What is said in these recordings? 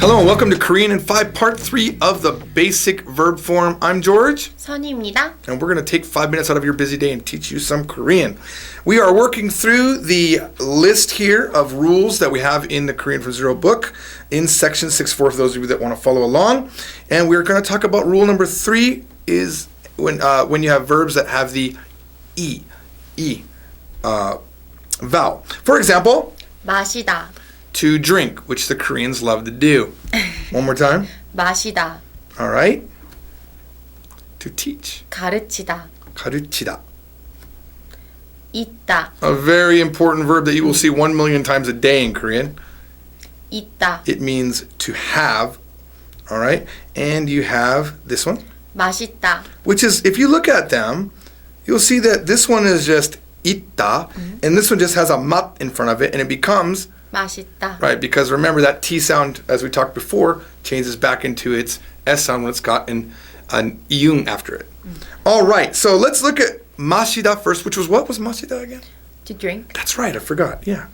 Hello and welcome to Korean in 5 Part 3 of the basic verb form. I'm George. 선희입니다. And we're going to take 5 minutes out of your busy day and teach you some Korean. We are working through the list here of rules that we have in the Korean from Zero book in section 6.4 for those of you that want to follow along. And we're going to talk about rule number 3 is when you have verbs that have the vowel. For example, 마시다. to drink, which the Koreans love to do. One more time. 마시다. All right. To teach. 가르치다. 가르치다. 있다. A very important verb that you will see 1 million times a day in Korean. 있다. It means to have. All right. And you have this one, 맛있다. which is, if you look at them, you'll see that this one is just 있다, and this one just has a mat in front of it, and it becomes 맛있다. right, because remember that T sound, as we talked before, changes back into its S sound when it's got an iung after it. All right, so let's look at 마시다 first, which was what was 마시다 again? To drink. That's right, I forgot. Yeah,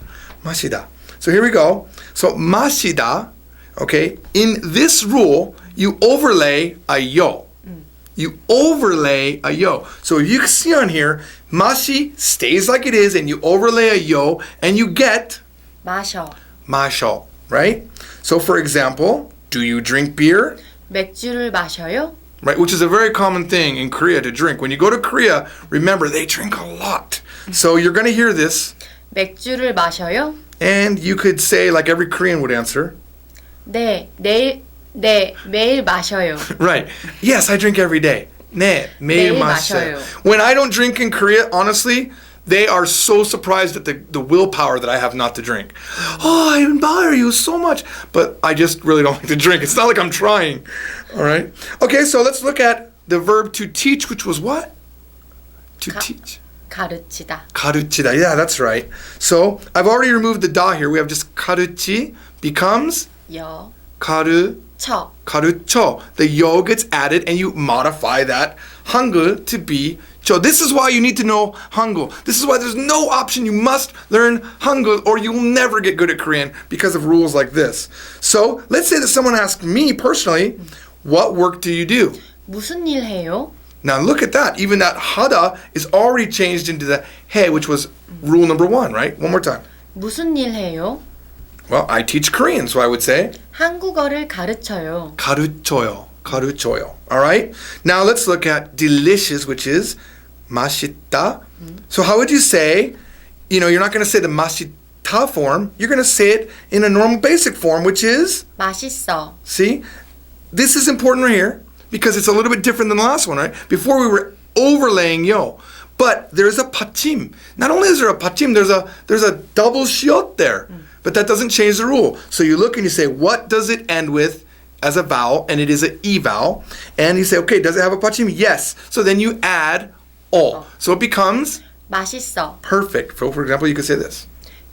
마시다. So here we go. So 마시다, okay, in this rule, you overlay a yo. You overlay a yo. So you can see on here, 마시 stays like it is, and you overlay a yo, and you get 마셔. 마셔, right? So for example, do you drink beer? 맥주를 마셔요? Right, which is a very common thing in Korea to drink. When you go to Korea, remember they drink a lot. So you're going to hear this, 맥주를 마셔요? and you could say, like every Korean would answer, 네, 매일 마셔요. right, yes, I drink every day. 네, 매일 매일 마셔요. 마셔요. When I don't drink in Korea, honestly, they are so surprised at the willpower that I have not to drink. Oh, I admire you so much. But I just really don't like to drink. It's not like I'm trying. All right. Okay, so let's look at the verb to teach, which was what? To teach. 가르치다. 가르치다. Yeah, that's right. So I've already removed the da here. We have just 가르치 becomes 여. 가르. 쳐. 가르쳐. The yo gets added and you modify that hangul to be 저. This is why you need to know hangul. This is why there's no option. You must learn hangul or you will never get good at Korean because of rules like this. So let's say that someone asked me personally, what work do you do? 무슨 일 해요? Now look at that. Even that hada is already changed into the he, which was rule number 1, right? One more time. 무슨 일 해요? Well, I teach Korean, so I would say 한국어를 가르쳐요. 가르쳐요. 가르쳐요. All right? Now let's look at delicious, which is 맛있다. So how would you say, you're not going to say the 맛있다 form. You're going to say it in a normal basic form, which is, 맛있어. see? This is important right here because it's a little bit different than the last one, right? Before we were overlaying yo. But there's a pachim. Not only is there a pachim, there's a double shiot there. But that doesn't change the rule. So you look and you say, what does it end with as a vowel? And it is an E vowel. And you say, okay, does it have a pachim? Yes. So then you add o. So it becomes 맛있어. perfect. For example, you could say this.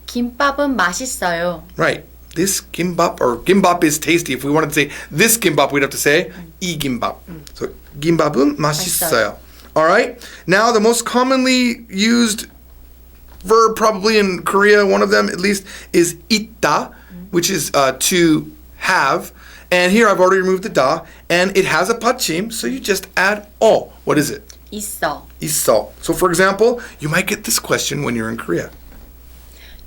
김밥은 맛있어요. Right. This gimbap, or gimbap is tasty. If we wanted to say this gimbap, we'd have to say 이 gimbap. So gimbap은 맛있어요. All right. Now the most commonly used verb probably in Korea, one of them at least, is 있다, which is to have. And here I've already removed the da, and it has a pachim, so you just add o. What is it? 있어. 있어. So for example, you might get this question when you're in Korea.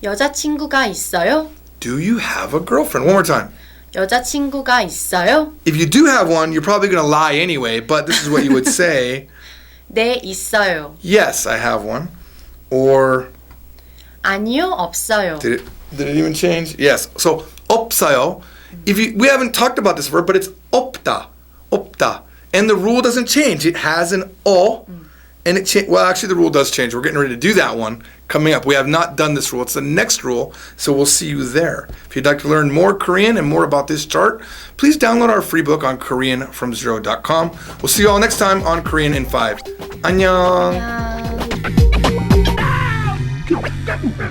여자친구가 있어요? Do you have a girlfriend? One more time. 여자친구가 있어요? If you do have one, you're probably going to lie anyway, but this is what you would say. 네, 있어요. Yes, I have one. Or 아니요, 없어요. did it even change? Yes. So 없어요. We haven't talked about this verb, but it's 없다. 없다. And the rule doesn't change. It has an o. And well, actually the rule does change. We're getting ready to do that one coming up. We have not done this rule. It's the next rule. So we'll see you there. If you'd like to learn more Korean and more about this chart, please download our free book on KoreanFromZero.com. We'll see you all next time on Korean in 5. 안녕. 안녕.